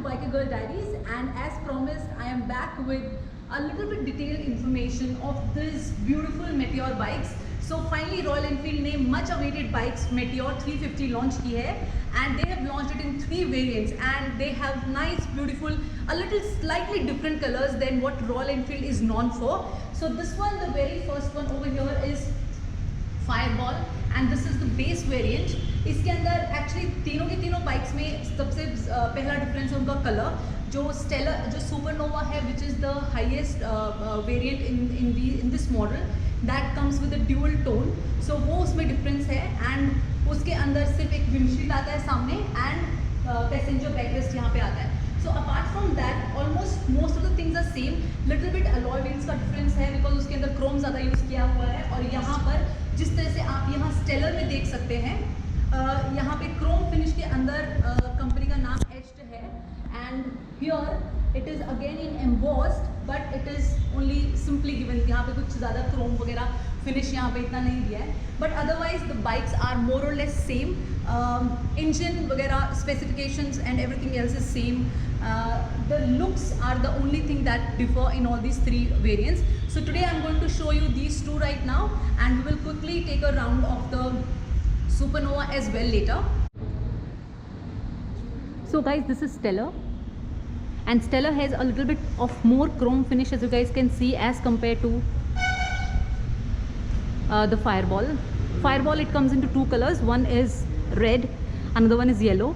Biker Girl Diaries, and as promised I am back with a little bit detailed information of this beautiful Meteor bikes. So finally Royal Enfield ने much awaited bikes Meteor 350 launch की है, and they have launched it in 3 variants, and they have nice, beautiful, a little slightly different colors than what Royal Enfield is known for. So this one, the very first one over here is Fireball, and this is the base variant. इसके अंदर actually तीनों की तीनों bikes में सबसे पहला difference है उनका कलर. जो स्टेलर, जो सुपरनोवा है, which is the highest variant in this model, that comes with a dual tone. So वो उसमें डिफरेंस है, एंड उसके अंदर सिर्फ एक विंडशील्ड आता है सामने, एंड पैसेंजर बैकरेस्ट यहाँ पे आता है. So apart from that almost most of the things are same. Little bit alloy wheels का डिफरेंस है बिकॉज उसके अंदर क्रोम ज़्यादा यूज़ किया हुआ है, और यहाँ पर जिस तरह से आप यहाँ स्टेलर में देख सकते हैं, यहाँ पे क्रोम फिनिश के अंदर कंपनी का नाम एच्ड है, and here it is again in embossed, but it is only simply given. यहाँ पे कुछ ज़्यादा क्रोम वगैरह फिनिश यहाँ पे इतना नहीं दिया है, but otherwise the bikes are more or less same. Engine वगैरह specifications and everything else is same. The looks are the only thing that differ in all these 3 variants. So today I'm going to show you these 2 right now, and we will quickly take a round of the Supernova as well later. So guys, this is Stellar, and Stellar has a little bit of more chrome finish, as you guys can see, as compared to the Fireball. Fireball, it comes into 2 colors. One is red, another one is yellow,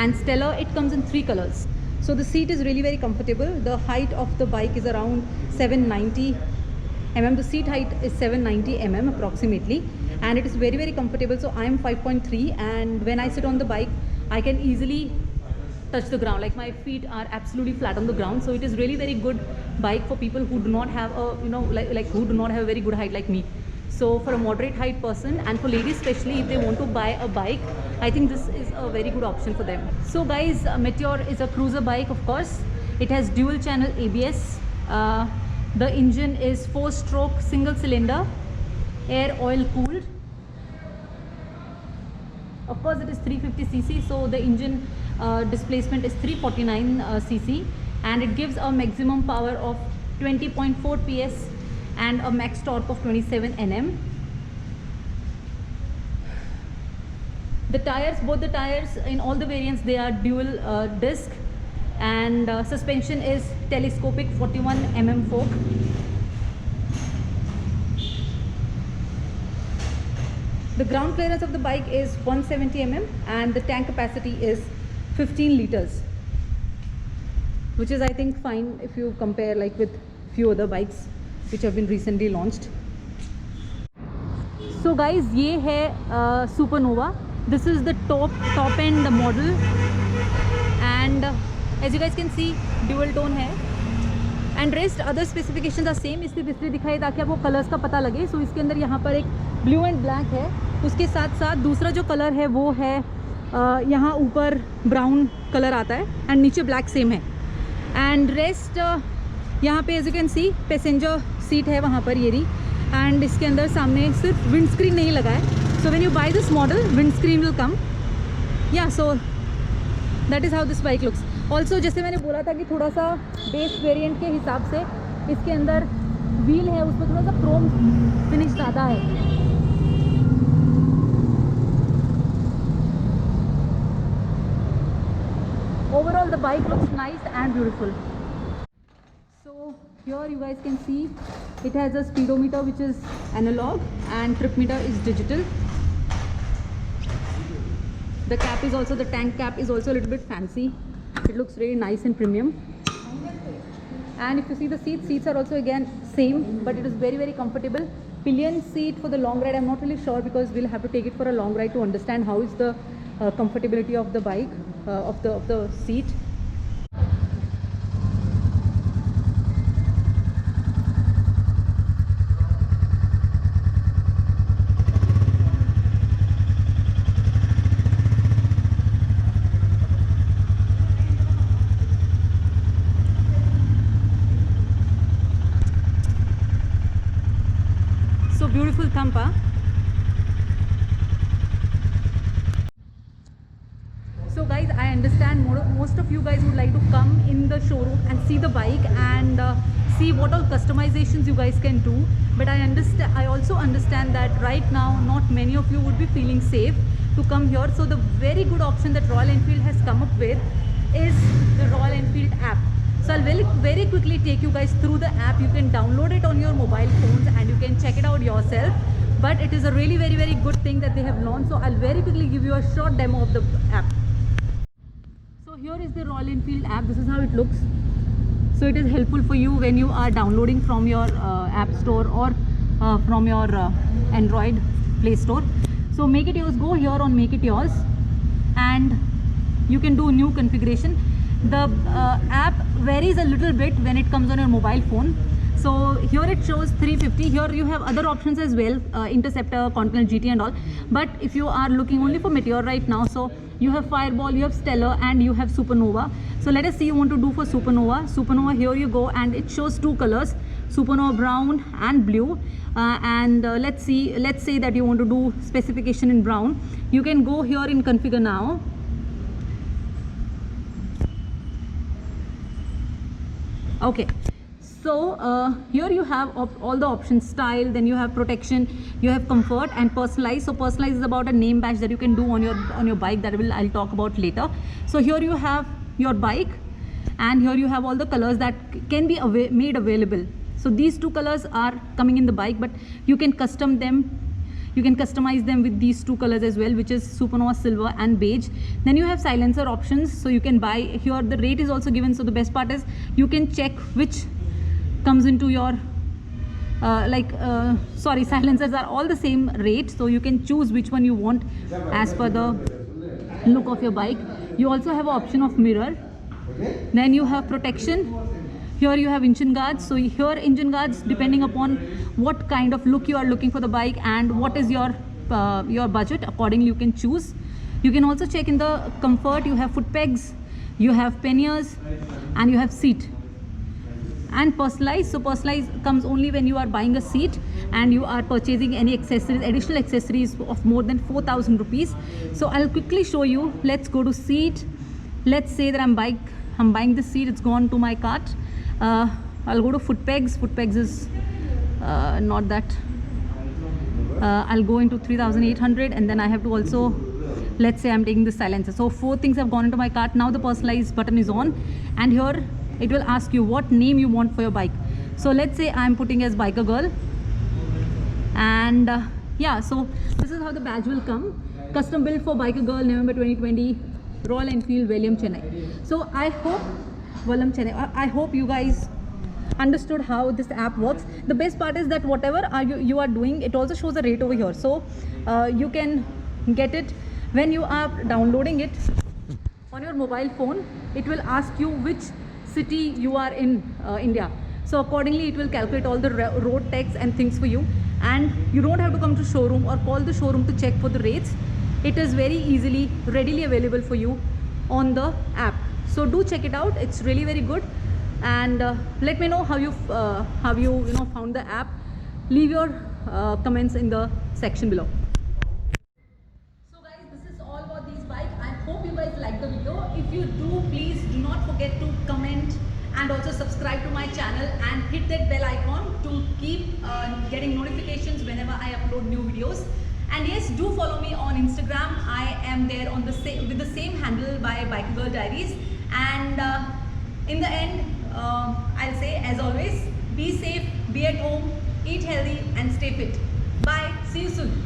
and Stellar, it comes in 3 colors. So the seat is really very comfortable. The height of the bike is around 790 mm. The seat height is 790 mm approximately, and it is very, very comfortable. So I am 5.3, and when I sit on the bike, I can easily touch the ground. Like, my feet are absolutely flat on the ground. So it is really very good bike for people who do not have a, you know, like who do not have a very good height like me. So for a moderate height person, and for ladies especially, if they want to buy a bike, I think this is a very good option for them. So guys, Meteor is a cruiser bike, of course. It has dual channel ABS. The engine is 4-stroke single cylinder, air oil cooled. Of course, it is 350cc, so the engine displacement is 349cc, and it gives a maximum power of 20.4 PS and a max torque of 27 Nm. The tires, both the tires in all the variants, they are dual disc, and suspension is telescopic 41 mm fork. The ground clearance of the bike is 170 mm, and the tank capacity is 15 liters, which is, I think, fine if you compare like with few other bikes which have been recently launched. So guys, ये है Supernova. This is the top end model, and as you guys can see, dual tone है, and rest other specifications are same. इसलिए display दिखाई ताकि आपको colours का पता लगे. So इसके अंदर यहाँ पर एक ब्लू एंड ब्लैक है, उसके साथ साथ दूसरा जो कलर है वो है यहाँ ऊपर ब्राउन कलर आता है, एंड नीचे ब्लैक सेम है. एंड रेस्ट यहाँ पे as you can see passenger seat है वहाँ पर, ये रही, एंड इसके अंदर सामने सिर्फ विंड स्क्रीन नहीं लगा है. So when you buy this model, windscreen will come. या so that is how this bike looks. Also जैसे मैंने बोला था कि थोड़ा सा बेस वेरिएंट के हिसाब से इसके अंदर व्हील है, उसमें थोड़ा सा क्रोम फिनिश ज़्यादा है. Overall, the bike looks nice and beautiful. So here you guys can see it has a speedometer which is analog, and trip meter is digital. The cap is also, the tank cap is also a little bit fancy. It looks really nice and premium. And if you see the seats are also again same, but it is very, very comfortable. Pillion seat for the long ride, I'm not really sure, because we'll have to take it for a long ride to understand how is the comfortability of the bike, of the seat. So beautiful thump, huh? So guys, I understand most of of you guys would like to come in the showroom and see the bike and see what all customizations you guys can do. But I also understand that right now not many of you would be feeling safe to come here. So the very good option that Royal Enfield has come up with is the Royal Enfield app. So I'll very quickly take you guys through the app. You can download it on your mobile phones and you can check it out yourself. But it is a really very good thing that they have launched. So I'll very quickly give you a short demo of the app. So here is the Royal Enfield app. This is how it looks. So it is helpful for you when you are downloading from your app store or from your Android Play Store. So make it yours, go here on make it yours and you can do new configuration. The app varies a little bit when it comes on your mobile phone. So here it shows 350. Here you have other options as well, Interceptor, Continental GT and all. But if you are looking only for Meteor right now, so you have Fireball, you have Stellar and you have Supernova. So let us see you want to do for Supernova. Supernova, here you go, and it shows two colors, Supernova brown and blue. Let's say that you want to do specification in brown. You can go here in configure now. Okay, so here you have all the options: style, then you have protection, you have comfort and personalize. So personalize is about a name badge that you can do on your bike, that I'll talk about later. So here you have your bike and here you have all the colors that can be made available. So these two colors are coming in the bike, but you can custom them. You can customize them with these two colors as well, which is Supernova Silver and Beige. Then you have silencer options, so you can buy here. The rate is also given. So the best part is you can check which comes into your silencers are all the same rate, so you can choose which one you want as per the look of your bike. You also have an option of mirror. Then you have protection. Here you have engine guards. So here engine guards, depending upon what kind of look you are looking for the bike and what is your budget, accordingly you can choose. You can also check in the comfort. You have foot pegs, you have panniers and you have seat. And personalize, so personalize comes only when you are buying a seat and you are purchasing any accessories, additional accessories of more than 4,000 rupees. So I'll quickly show you. Let's go to seat. Let's say that I'm buying this seat, it's gone to my cart. I'll go to foot pegs. Foot pegs is not that. I'll go into 3,800 and then I have to also, let's say I'm taking the silencer. So 4 things have gone into my cart. Now the personalize button is on and here it will ask you what name you want for your bike. So let's say I'm putting as Biker Girl and yeah, so this is how the badge will come. Custom built for Biker Girl, November 2020, Royal Enfield, Valium, Chennai. So I hope you guys understood how this app works. The best part is that whatever you are doing, it also shows the rate over here. So you can get it when you are downloading it on your mobile phone. It will ask you which city you are in India. So accordingly it will calculate all the road tax and things for you, and you don't have to come to showroom or call the showroom to check for the rates. It is very readily available for you on the app. So do check it out. It's really very good, and let me know how you found the app. Leave your comments in the section below. So guys, this is all about these bikes. I hope you guys like the video. If you do, please do not forget to comment and also subscribe to my channel and hit that bell icon to keep getting notifications whenever I upload new videos. And yes, do follow me on Instagram. I am there on with the same handle by Biker Girl Diaries. And in the end, I'll say, as always, be safe, be at home, eat healthy and stay fit. Bye. See you soon.